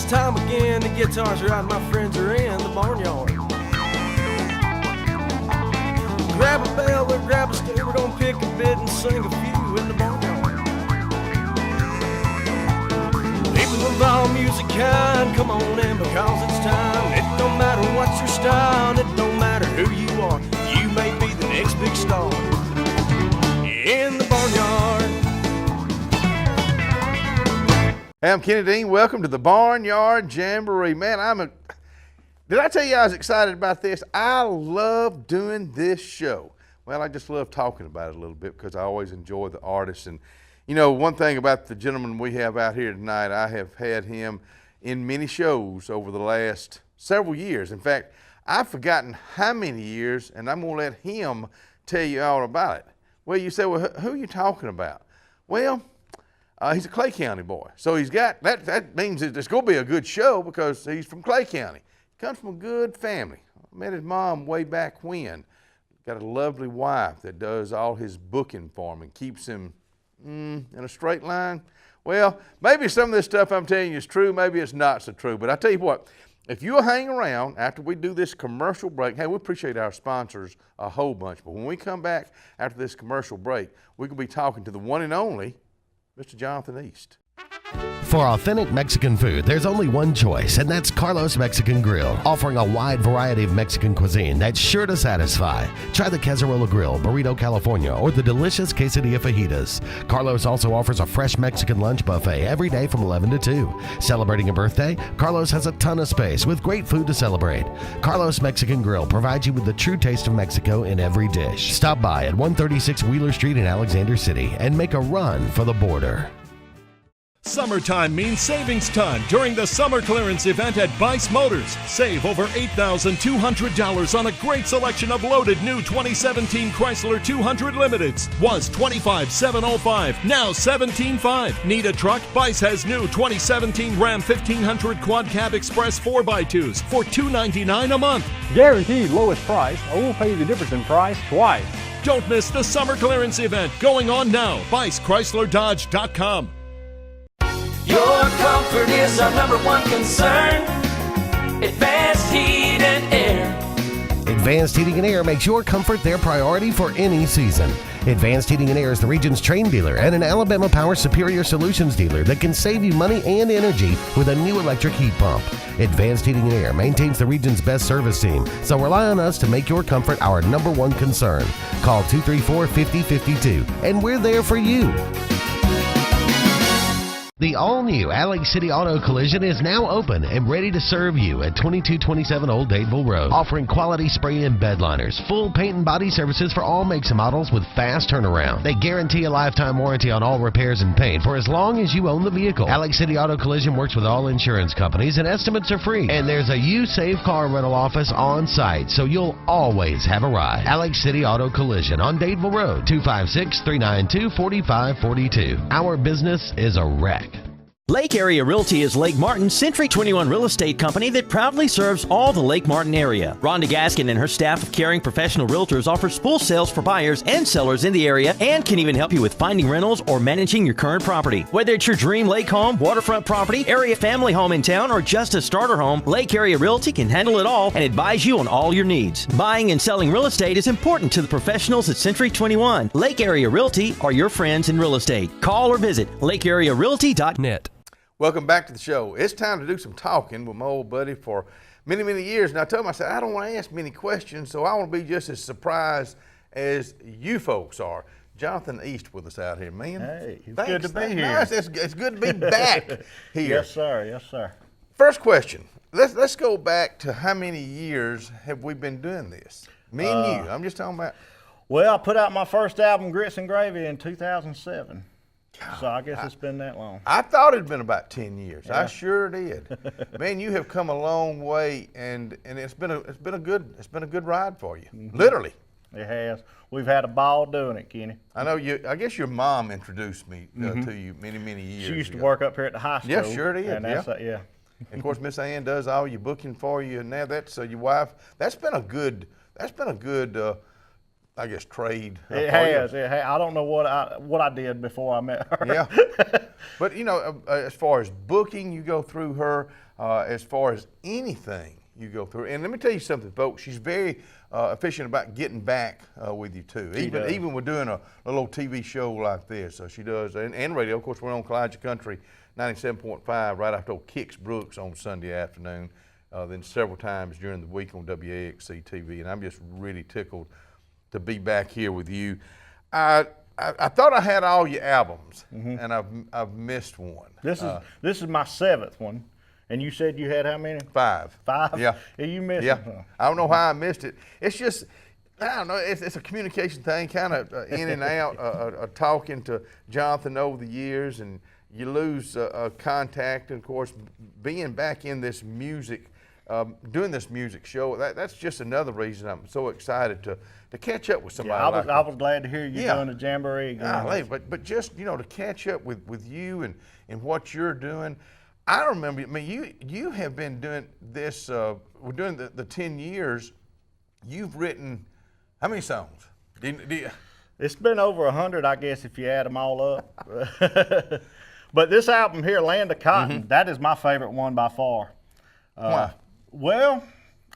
time again. The guitars are out, my friends are in the barnyard. Grab a bell or grab a stick, we're gonna pick a bit and sing a few in the barnyard. People of all music kind, come on in because it's time. It don't matter what's your style, it don't matter who you are. You may be the next big star in the barnyard. Hey, I'm Kenny Dean. Welcome to the Barnyard Jamboree. Man, did I tell you I was excited about this? I love doing this show. Well, I just love talking about it a little bit because I always enjoy the artists. And, you know, one thing about the gentleman we have out here tonight, I have had him in many shows over the last several years. In fact, I've forgotten how many years, and I'm going to let him tell you all about it. Well, you say, well, who are you talking about? Well, he's a Clay County boy. So he's got, that means it's going to be a good show because he's from Clay County. He comes from a good family. I met his mom way back when. Got a lovely wife that does all his booking for him and keeps him in a straight line. Well, maybe some of this stuff I'm telling you is true, maybe it's not so true. But I tell you what, if you'll hang around after we do this commercial break, hey, we appreciate our sponsors a whole bunch. But when we come back after this commercial break, we're going to be talking to the one and only Mr. Johnathan East. For authentic Mexican food, there's only one choice, and that's Carlos Mexican Grill, offering a wide variety of Mexican cuisine that's sure to satisfy. Try the Cazarola Grill, Burrito California, or the delicious quesadilla fajitas. Carlos also offers a fresh Mexican lunch buffet every day from 11 to 2. Celebrating a birthday, Carlos has a ton of space with great food to celebrate. Carlos Mexican Grill provides you with the true taste of Mexico in every dish. Stop by at 136 Wheeler Street in Alexander City and make a run for the border. Summertime means savings time during the summer clearance event at Bice Motors. Save over $8,200 on a great selection of loaded new 2017 Chrysler 200 Limiteds. Was $25,705, now $17,500. Need a truck? Bice has new 2017 Ram 1500 Quad Cab Express 4x2s for $299 a month. Guaranteed lowest price, or we'll pay you the difference in price twice. Don't miss the summer clearance event going on now. BiceChryslerDodge.com. Your comfort is our number one concern. Advanced heat and air. Advanced Heating and Air makes your comfort their priority for any season. Advanced Heating and Air is the region's train dealer and an Alabama Power Superior Solutions dealer that can save you money and energy with a new electric heat pump. Advanced Heating and Air maintains the region's best service team, so rely on us to make your comfort our number one concern. Call 234-5052, and we're there for you. The all-new Alex City Auto Collision is now open and ready to serve you at 2227 Old Dadeville Road, offering quality spray and bed liners, full paint and body services for all makes and models with fast turnaround. They guarantee a lifetime warranty on all repairs and paint for as long as you own the vehicle. Alex City Auto Collision works with all insurance companies and estimates are free. And there's a You Save Car rental office on site, so you'll always have a ride. Alex City Auto Collision on Dadeville Road, 256-392-4542. Our business is a wreck. Lake Area Realty is Lake Martin's Century 21 real estate company that proudly serves all the Lake Martin area. Rhonda Gaskin and her staff of caring professional realtors offers full sales for buyers and sellers in the area and can even help you with finding rentals or managing your current property. Whether it's your dream lake home, waterfront property, area family home in town, or just a starter home, Lake Area Realty can handle it all and advise you on all your needs. Buying and selling real estate is important to the professionals at Century 21. Lake Area Realty are your friends in real estate. Call or visit lakearearealty.net. Welcome back to the show. It's time to do some talking with my old buddy for many, many years. And I told him, I said, I don't want to ask many questions, so I want to be just as surprised as you folks are. Johnathan East with us out here, man. Hey, it's Thanks. good to be here. Nice. It's good to be back here. Yes, sir. Yes, sir. First question. Let's go back to how many years have we been doing this? Me and you. I'm just talking about. Well, I put out my first album, Grits and Gravy, in 2007. So I guess it's been that long. I thought it'd been about 10 years. Yeah. I sure did. Man, you have come a long way, and it's been a good ride for you. Mm-hmm. Literally. It has. We've had a ball doing it, Kenny. I know you. I guess your mom introduced me to you many years She used ago. to work up here at the high school. Yeah, sure did. And that's yeah. And of course, Miss Ann does all your booking for you, and now that's your wife. That's been a good I guess, trade. It has. I don't know what I did before I met her. Yeah. But, you know, as far as booking, you go through her. As far as anything, you go through. And let me tell you something, folks. She's very efficient about getting back with you, too. Even with doing a little TV show like this. She does. And radio. Of course, we're on Clyde Country 97.5 right after old Kix Brooks on Sunday afternoon. Then several times during the week on WAXC TV. And I'm just really tickled to be back here with you. I thought I had all your albums, and I've missed one. This is my 7th one, and you said you had how many? 5. 5? Yeah. Yeah, you missed Yeah. it. I don't know how I missed it. It's just, I don't know, it's a communication thing, kind of in and out, talking to Johnathan over the years, and you lose contact, and of course, being back in this music, doing this music show, that's just another reason I'm so excited to catch up with somebody. Yeah, I was glad to hear you doing the Jamboree again. But just, you know, to catch up with you and what you're doing. I remember, I mean, you have been doing this, we're doing the 10 years. You've written how many songs? It's been over 100, I guess, if you add them all up. But this album here, Land of Cotton, that is my favorite one by far. Why? Well,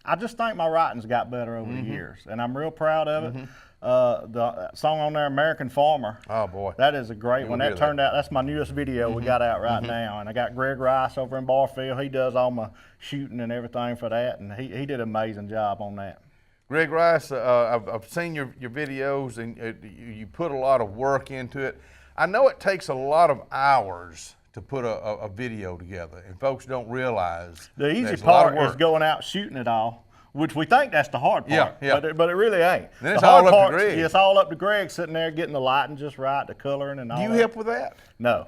I just think my writing's got better over the years, and I'm real proud of it. The song on there, American Farmer. Oh, boy. That is a great one. That turned out, that's my newest video we got out right now. And I got Greg Rice over in Barfield. He does all my shooting and everything for that, and he did an amazing job on that. Greg Rice, I've seen your videos, and you put a lot of work into it. I know it takes a lot of hours to put a video together, and folks don't realize the easy part is going out shooting it all, which we think that's the hard part, but it really ain't. Then it's all up to Greg. It's all up to Greg sitting there getting the lighting just right, the coloring and all that. Do you help with that? No.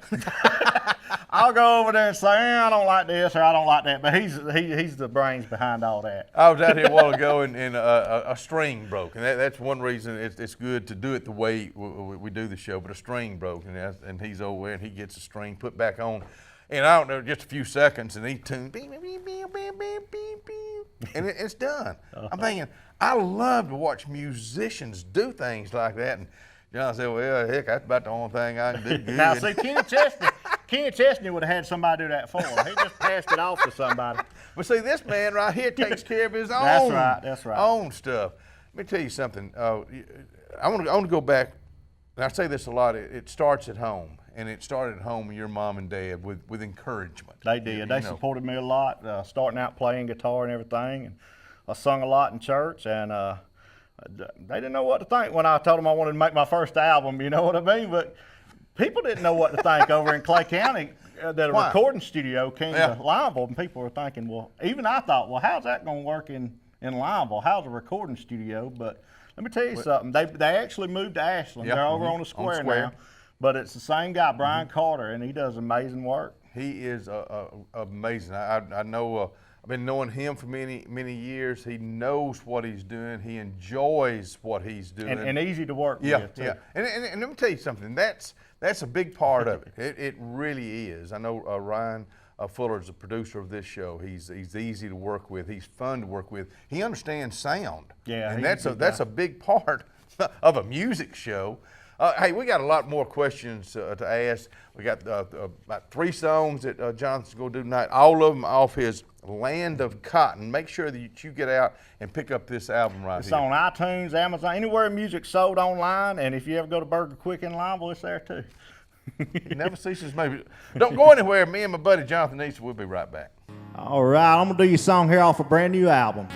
I'll go over there and say, I don't like this or I don't like that, but he's the brains behind all that. I was out here a while ago and a string broke, and that's one reason it's good to do it the way we do the show, but a string broke, and he's over there and he gets the string put back on, and I don't know, just a few seconds, and he tuned, beep, beep, beep, beep, beep, beep, beep, beep, and it's done. I'm thinking, I love to watch musicians do things like that, and John said, well, heck, that's about the only thing I can do good. Now, see, Kenny Chesney would have had somebody do that for him. He just passed it off to somebody. But see, this man right here takes care of his own, that's right. own stuff. Let me tell you something. I want to go back, and I say this a lot. It starts at home, and it started at home with your mom and dad with encouragement. They did. They supported me a lot, starting out playing guitar and everything. And I sung a lot in church, and they didn't know what to think when I told them I wanted to make my first album, you know what I mean? But people didn't know what to think over in Clay County that a recording studio came to Lineville, and people were thinking, well, even I thought, well, how's that going to work in Lineville? How's a recording studio? But let me tell you something. They actually moved to Ashland. They're over on the square now. But it's the same guy, Brian Carter, and he does amazing work. He is amazing. I know. I've been knowing him for many years. He knows what he's doing. He enjoys what he's doing. And easy to work with, too. Yeah. And let me tell you something. That's a big part of it. It really is. I know Ryan Fuller is the producer of this show. He's easy to work with. He's fun to work with. He understands sound. Yeah. And that's a big part of a music show. Hey, we got a lot more questions to ask. We got about 3 songs that Johnathan's going to do tonight. All of them off his Land of Cotton. Make sure that you get out and pick up this album right here. It's on iTunes, Amazon, anywhere music's sold online. And if you ever go to Burger Quick in Lineville, it's there too. It never ceases, maybe. Don't go anywhere. Me and my buddy Johnathan East, we'll be right back. All right, I'm going to do your song here off a brand new album.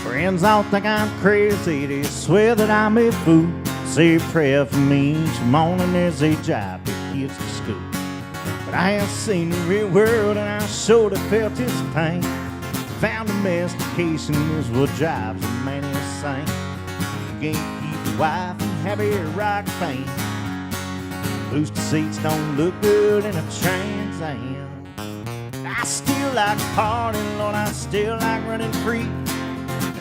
Friends all think I'm crazy. They swear that I'm a fool. Say a prayer for me each morning as they drive the kids to school. But I have seen the real world and I sure have felt its pain. Found domestication is what drives a man insane. You can't keep a wife and have a rock pain. Booster seats don't look good in a Trans Am. I still like partying, Lord, I still like running free.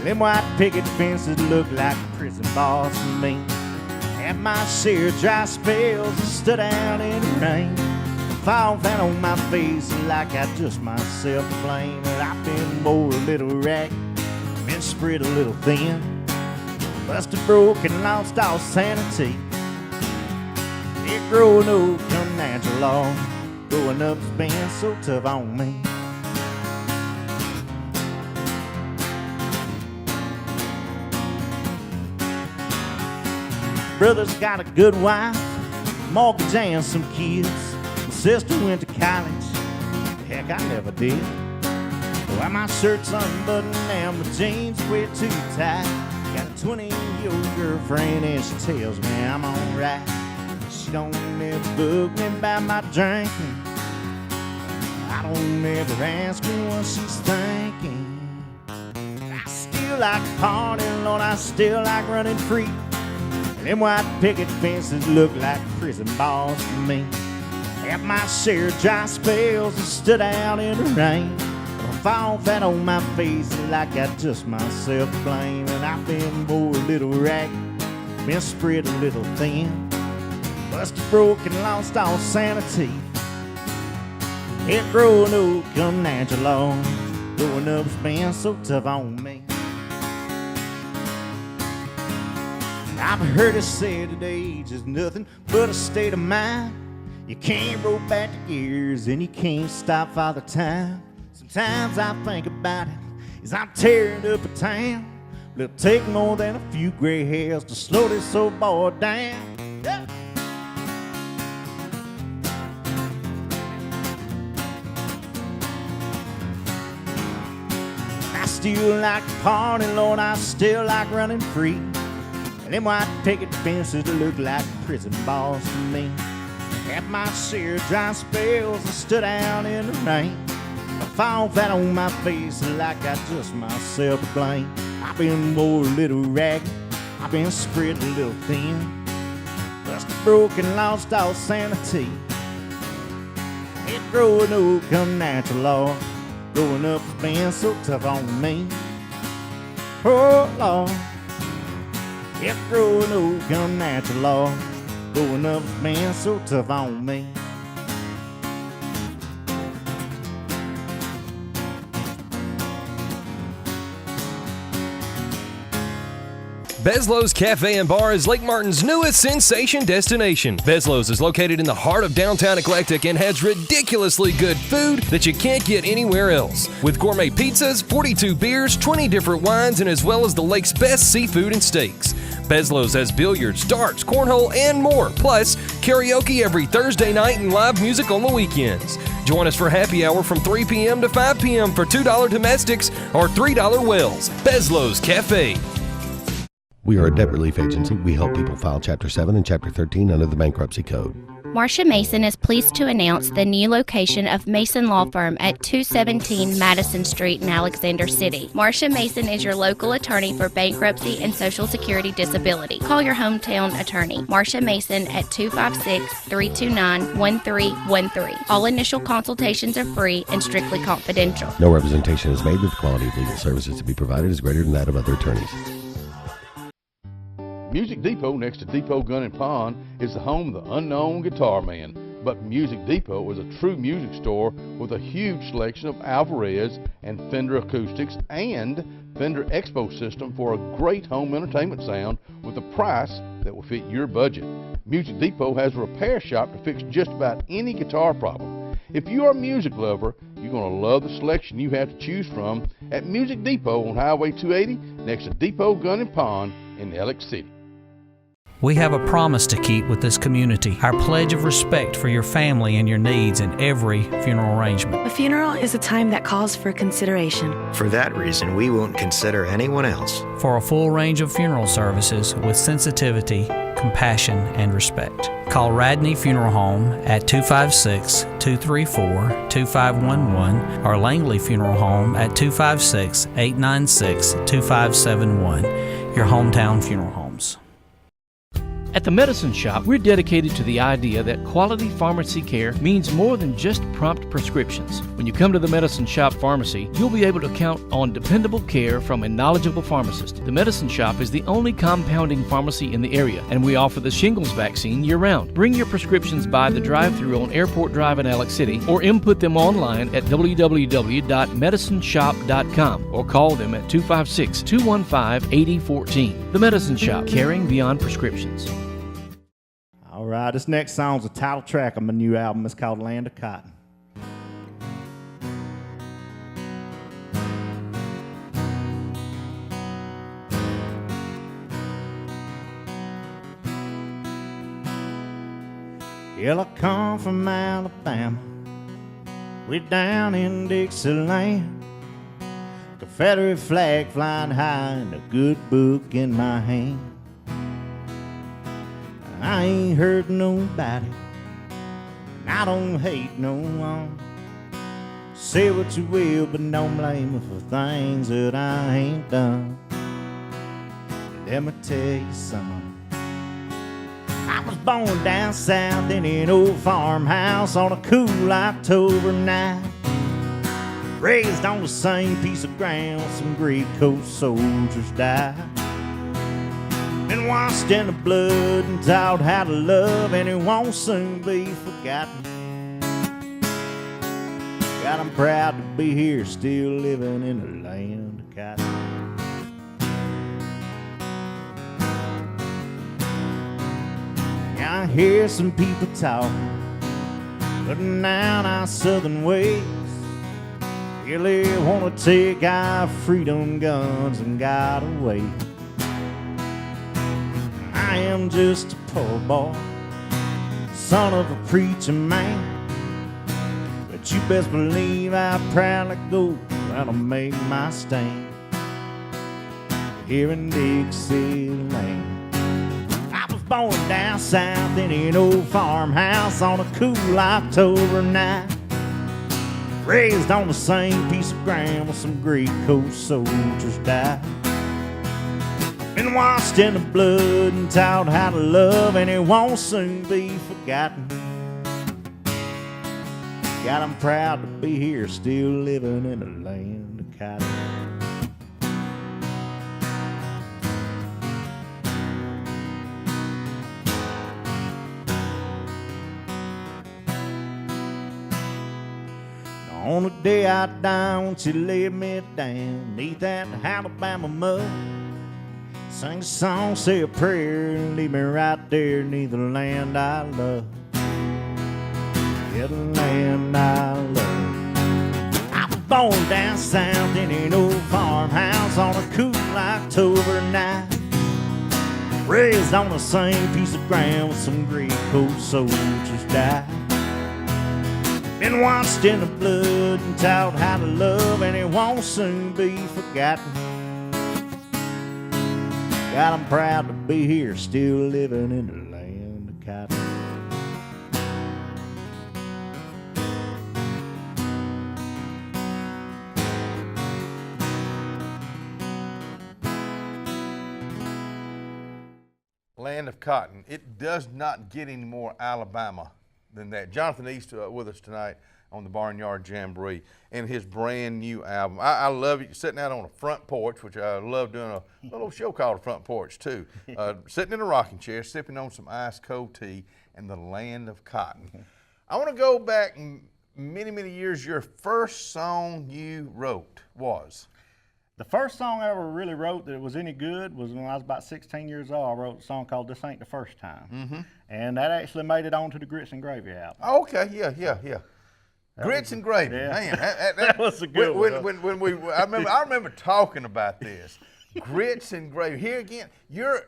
Them white picket fences look like prison bars to me. Had my share of dry spells and stood out in the rain. Fall flat on my face like I just myself to blame. And I've been more a little ragged, been spread a little thin, busted, broken, lost all sanity. It growing old come natural law. Growing up's been so tough on me. Brother's got a good wife, mortgage and some kids. My sister went to college, heck I never did. Well, my shirt's unbuttoned and my jeans way too tight. Got a 20-year-old girlfriend and she tells me I'm alright. She don't ever bug me about my drinking. I don't ever ask her what she's thinking. I still like partying, Lord, I still like running free. Them white picket fences look like prison bars to me. Had my share of dry spells and stood out in the rain. I fall flat on my face like I just myself to blame. And I've been more a little ragged, been spread a little thin, busted, broken, lost all sanity. It growing old come natural law. Growing up's been so tough on me. I've heard it said that age is nothing but a state of mind. You can't roll back the gears and you can't stop Father Time. Sometimes I think about it as I'm tearing up a town. But it'll take more than a few gray hairs to slow this old boy down. Yeah. I still like to party, Lord, I still like running free. And them white picket fences look like prison bars to me. Had my share of dry spells and stood out in the rain. I fall flat on my face like I just myself to blame. I've been more a little ragged, I've been spread a little thin, busted, broken, lost all sanity. It growing old come natural law. Growing up's been so tough on me. Oh Lord. It growing old come natural law. Growing up's been so tough on me. Bezlo's Cafe and Bar is Lake Martin's newest sensation destination. Bezlo's is located in the heart of downtown Eclectic and has ridiculously good food that you can't get anywhere else. With gourmet pizzas, 42 beers, 20 different wines, and as well as the lake's best seafood and steaks. Bezlo's has billiards, darts, cornhole, and more, plus karaoke every Thursday night and live music on the weekends. Join us for happy hour from 3 p.m. to 5 p.m. for $2 domestics or $3 wells. Bezlo's Cafe. We are a debt relief agency. We help people file Chapter 7 and Chapter 13 under the Bankruptcy Code. Marcia Mason is pleased to announce the new location of Mason Law Firm at 217 Madison Street in Alexander City. Marcia Mason is your local attorney for bankruptcy and Social Security disability. Call your hometown attorney, Marcia Mason, at 256-329-1313. All initial consultations are free and strictly confidential. No representation is made that the quality of legal services to be provided is greater than that of other attorneys. Music Depot next to Depot Gun and Pawn is the home of the unknown guitar man. But Music Depot is a true music store with a huge selection of Alvarez and Fender acoustics and Fender Expo system for a great home entertainment sound with a price that will fit your budget. Music Depot has a repair shop to fix just about any guitar problem. If you are a music lover, you're going to love the selection you have to choose from at Music Depot on Highway 280 next to Depot Gun and Pawn in Alex City. We have a promise to keep with this community, our pledge of respect for your family and your needs in every funeral arrangement. A funeral is a time that calls for consideration. For that reason, we won't consider anyone else. For a full range of funeral services with sensitivity, compassion, and respect, call Radney Funeral Home at 256-234-2511 or Langley Funeral Home at 256-896-2571. Your hometown funeral homes. At the Medicine Shop, we're dedicated to the idea that quality pharmacy care means more than just prompt prescriptions. When you come to the Medicine Shop Pharmacy, you'll be able to count on dependable care from a knowledgeable pharmacist. The Medicine Shop is the only compounding pharmacy in the area, and we offer the shingles vaccine year-round. Bring your prescriptions by the drive-thru on Airport Drive in Alex City, or input them online at www.medicineshop.com, or call them at 256-215-8014. The Medicine Shop, caring beyond prescriptions. All right, this next song's a title track of my new album. It's called Land of Cotton. Well, I come from Alabama, we're down in Dixieland. Confederate flag flying high and a good book in my hand. I ain't hurt nobody, and I don't hate no one. Say what you will, but don't blame me for things that I ain't done. Let me tell you something. I was born down south in an old farmhouse on a cool October night. Raised on the same piece of ground some Great Coast soldiers died. Been washed in the blood and taught how to love, and it won't soon be forgotten. God, I'm proud to be here, still living in the land of cotton. I hear some people talk, putting down our southern ways. Really want to take our freedom guns and God away. I am just a poor boy, son of a preacher man, but you best believe I proudly go out and make my stand here in Dixieland. Born down south in an old farmhouse on a cool October night. Raised on the same piece of ground where some Great Coast soldiers died. Been washed in the blood and taught how to love, and it won't soon be forgotten. God, I'm proud to be here, still living in the land of cotton. On the day I die, won't you lay me down neath that Alabama mud? Sing a song, say a prayer, and leave me right there neath the land I love. Yeah, the land I love. I was born down south in an old farmhouse on a cool October night. Raised on the same piece of ground where some Great Coast soldiers died. Been washed in the blood and taught how to love, and it won't soon be forgotten. God, I'm proud to be here, still living in the land of cotton. Land of Cotton. It does not get any more Alabama than that. Johnathan East with us tonight on the Barnyard Jamboree and his brand new album. I love it. Sitting out on a front porch, which I love doing a little show called a front porch too. Sitting in a rocking chair, sipping on some ice cold tea and the Land of Cotton. I want to go back many, many years. Your first song you wrote was? The first song I ever really wrote that was any good was when I was about 16 years old. I wrote a song called This Ain't the First Time. Mm-hmm. And that actually made it onto the Grits and Gravy album. Oh, okay, yeah. Grits and Gravy, yeah. man. That was a good one. When I remember talking about this. Grits and Gravy. Here again, you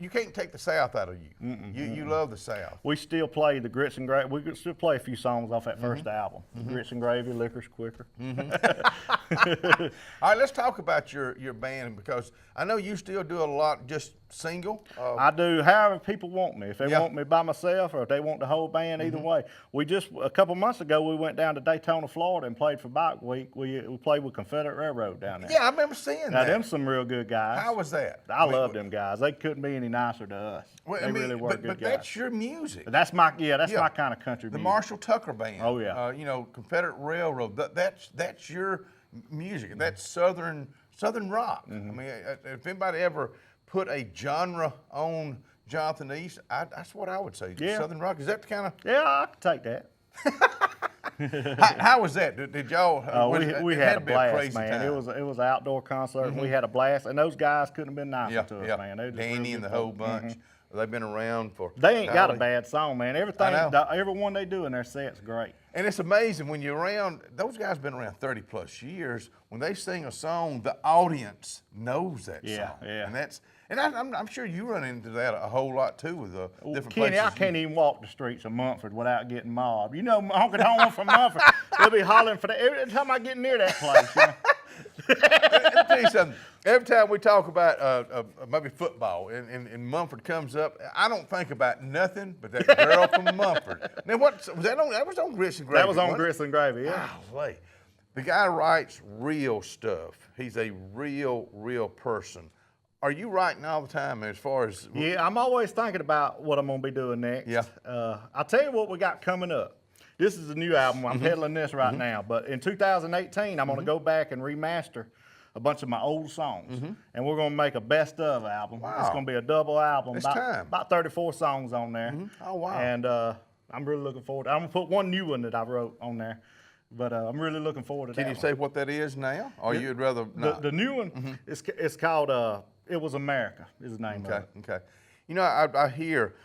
can't take the South out of you. You love the South. We still play the Grits and Gravy. We could still play a few songs off that first album. Grits and Gravy, Liquor's Quicker. All right, let's talk about your band, because I know you still do a lot just single. I do however people want me. If they want me by myself or if they want the whole band, either way. We just, a couple months ago, we went down to Daytona, Florida and played for Bike Week. We played with Confederate Railroad down there. Yeah, I remember seeing that. Now, them some real good guys. How was that? I love them guys. They couldn't be any nicer to us. Well, They really were good but guys. that's your music. That's my my kind of country The music. Marshall Tucker Band. Oh, yeah. You know, Confederate Railroad. That's your music. That's Southern rock. I mean, if anybody ever put a genre on Johnathan East, that's what I would say. Yeah. Southern rock. Is that the kind of? Yeah, I can take that. How was that? Did y'all? We it had to a be blast, crazy man. time. It was an outdoor concert, and we had a blast. And those guys couldn't have been nicer to us, yeah. man. They just Danny really and the good whole folks. bunch. They've been around for. They ain't got a golly. bad song, man. Every one they do in their set's great. And it's amazing when you're around, those guys been around 30 plus years. When they sing a song, the audience knows that song. Yeah. And I'm sure you run into that a whole lot too with different Kenny, places. I can't even walk the streets of Mumford without getting mobbed. You know, honking home from Mumford, they'll be hollering for that every time I get near that place. You know? Let me tell you something. Every time we talk about maybe football and Mumford comes up, I don't think about nothing but that girl from Mumford. Now, what was that on? That was on Grits and Gravy. That was on wasn't it? Grits and Gravy, yeah. Golly. The guy writes real stuff. He's a real person. Are you writing all the time as far as? Yeah, I'm always thinking about what I'm going to be doing next. Yeah. I'll tell you what we got coming up. This is a new album. I'm peddling this right now. But in 2018, I'm going to go back and remaster a bunch of my old songs. And we're going to make a best of album. Wow. It's going to be a double album. It's time. About 34 songs on there. Oh, wow. And I'm really looking forward. I'm going to put one new one that I wrote on there. But I'm really looking forward to that. Can you say what that is now? Or you'd rather not? The new one, it's called It Was America is the name of it. Okay. You know, I hear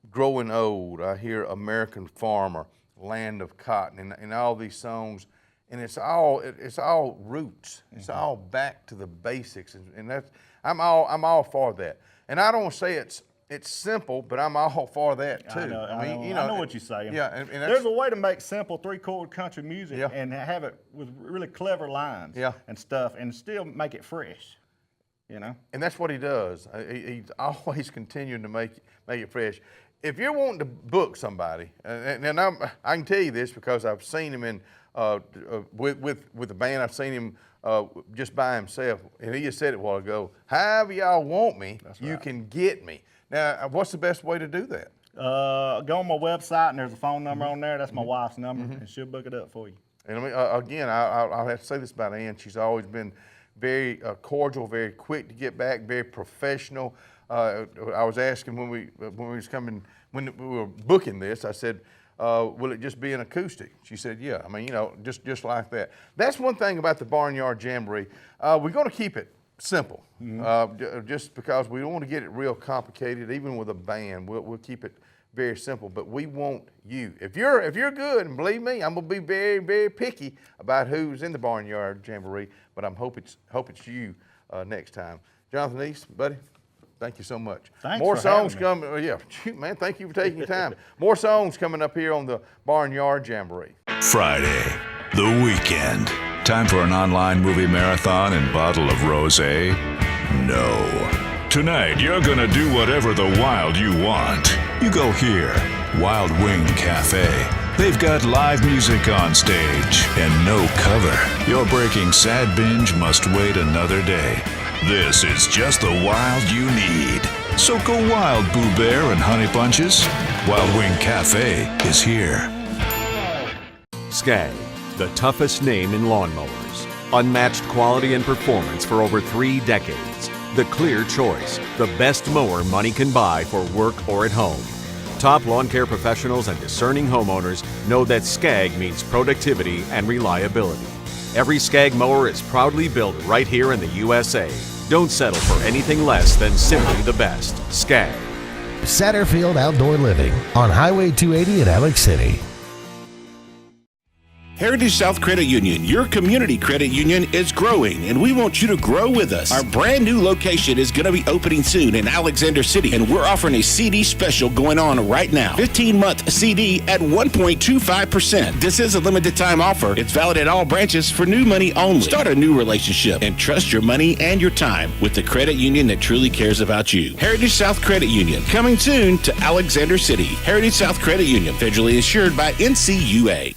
Growing Old. I hear American Farmer, Land of Cotton, and all these songs. And it's all roots. It's all back to the basics, and that's I'm all for that. And I don't say it's simple, but I'm all for that too. I know what you're saying. Yeah, and there's a way to make simple three-chord country music and have it with really clever lines and stuff, and still make it fresh. You know. And that's what he does. He's always continuing to make it fresh. If you're wanting to book somebody, and I can tell you this because I've seen him in with the band. I've seen him just by himself, and he just said it a while ago. However y'all want me, you can get me. Now, what's the best way to do that? Go on my website, and there's a phone number on there. That's my wife's number, and she'll book it up for you. And I mean, again, I'll have to say this about Ann. She's always been very cordial, very quick to get back, very professional. I was asking when we were booking this, I said, will it just be an acoustic? She said, yeah. I mean, you know, just like that. That's one thing about the Barnyard Jamboree. We're going to keep it simple, just because we don't want to get it real complicated. Even with a band, we'll keep it very simple. But we want you. If you're good, and believe me, I'm gonna be very, very picky about who's in the Barnyard Jamboree. But I hope it's you next time. Johnathan East, buddy. Thank you so much. Thanks More for songs having me. coming. Yeah, shoot, man. Thank you for taking your time. More songs coming up here on the Barnyard Jamboree. Friday, the weekend. Time for an online movie marathon and bottle of rosé? No. Tonight, you're gonna do whatever the wild you want. You go here, Wild Wing Cafe. They've got live music on stage and no cover. Your breaking sad binge must wait another day. This is just the wild you need. So go wild, Boo Bear and Honey Bunches. Wild Wing Cafe is here. Skag, the toughest name in lawnmowers. Unmatched quality and performance for over 3 decades. The clear choice, the best mower money can buy for work or at home. Top lawn care professionals and discerning homeowners know that Skag means productivity and reliability. Every Skag mower is proudly built right here in the USA. Don't settle for anything less than simply the best. Skag. Satterfield Outdoor Living on Highway 280 in Alex City. Heritage South Credit Union, your community credit union, is growing, and we want you to grow with us. Our brand new location is going to be opening soon in Alexander City, and we're offering a CD special going on right now. 15-month CD at 1.25%. This is a limited time offer. It's valid at all branches for new money only. Start a new relationship and trust your money and your time with the credit union that truly cares about you. Heritage South Credit Union, coming soon to Alexander City. Heritage South Credit Union, federally insured by NCUA.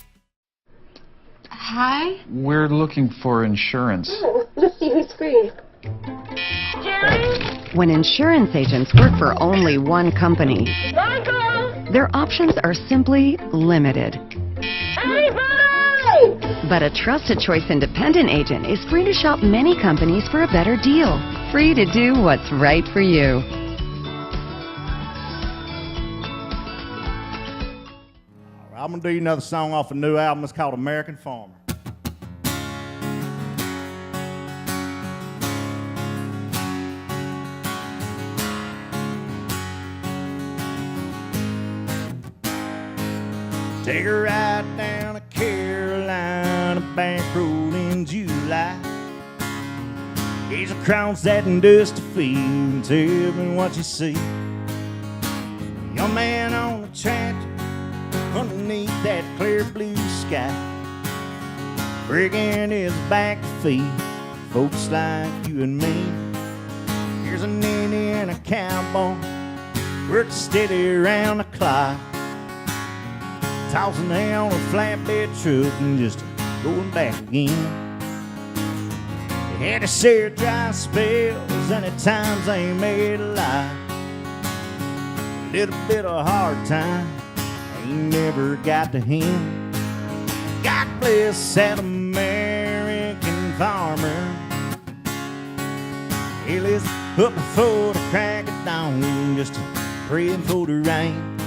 Hi? We're looking for insurance. Oh, let's see who's free. When insurance agents work for only one company, their options are simply limited. But a trusted choice independent agent is free to shop many companies for a better deal. Free to do what's right for you. I'm going to do you another song off a new album. It's called American Farmer. Take a ride down to Carolina, Bank Road in July. Gaze across that dusty field and tell me what you see. Young man on a tractor underneath that clear blue sky, breaking his back feet, folks like you and me. Here's an Indian and a cowboy, work steady around the clock, tossing down a flatbed truck and just going back again. They had to share dry spells and at times they made a lie. A little bit of hard time ain't never got to him. God bless that American farmer. He lives up before the crack of dawn, just praying for the rain.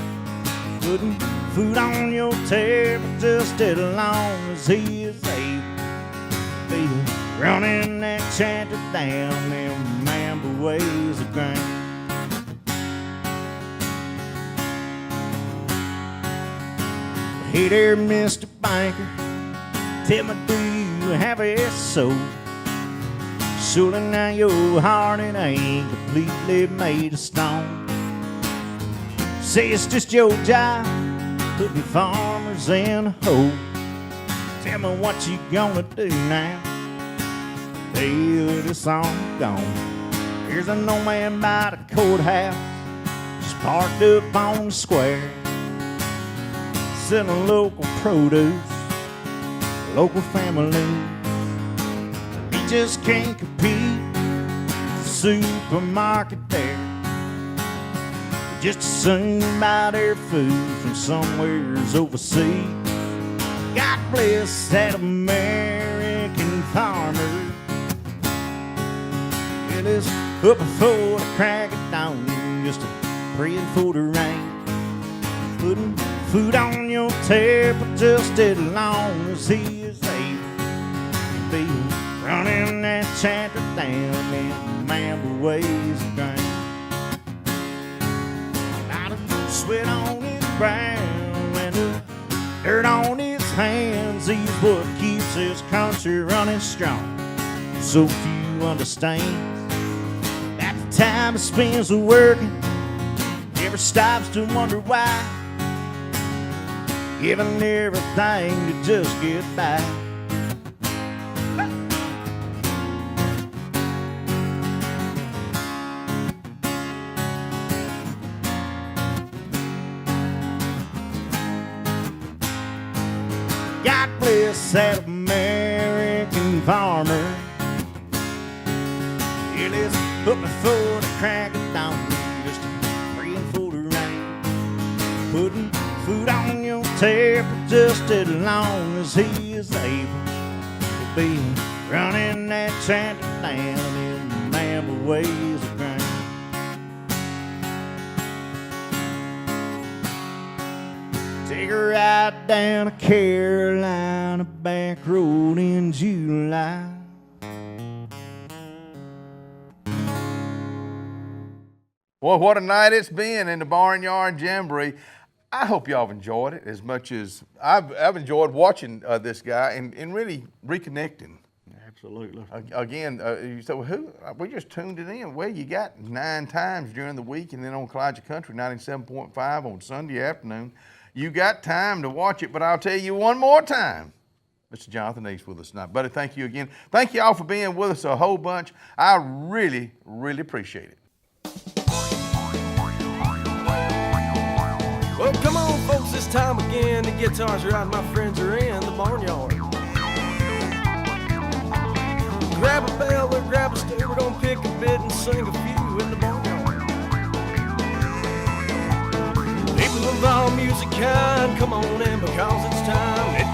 Putting food on your table just as long as he is able. Be running that tractor down them amber ways of grain. Hey there, Mr. Banker, tell me, do you have a soul? Surely now your heart it ain't completely made of stone. Say it's just your job, putting farmers in a hole. Tell me what you gonna do now, till this all gone. Here's an old man by the courthouse, just parked up on the square, selling local produce, local family. He just can't compete with the supermarket there. Just as soon buy their food from somewheres overseas. God bless that American farmer. It is up before the crack of dawn, just praying for the rain. Putting food on your table just as long as he is able to be running that tractor down in amber ways of grain. Sweat on his brow and the dirt on his hands. He's what keeps this country running strong. So few understand that the time he spends working never stops to wonder why, giving everything to just get by. God bless that American farmer. He lives up before the crack of dawn, just praying for the rain. Putting food on your table just as long as he is able to be running that tractor down in the amber ways of grain. Take a ride down to Carolina, Bank Road in July. Boy, what a night it's been in the Barnyard Jamboree. I hope y'all have enjoyed it as much as I've enjoyed watching this guy and really reconnecting. Absolutely. Again, you said, well, we just tuned it in. Well, you got 9 times during the week, and then on Clyde Country 97.5 on Sunday afternoon. You got time to watch it, but I'll tell you one more time. Mr. Johnathan East with us tonight. Buddy, thank you again. Thank you all for being with us a whole bunch. I really, really appreciate it. Well, come on, folks, it's time again. The guitars are out, my friends are in the barnyard. Grab a bell or grab a stool, we're gonna pick a bit and sing a few in the barnyard. People of all music kind, come on in because it's time.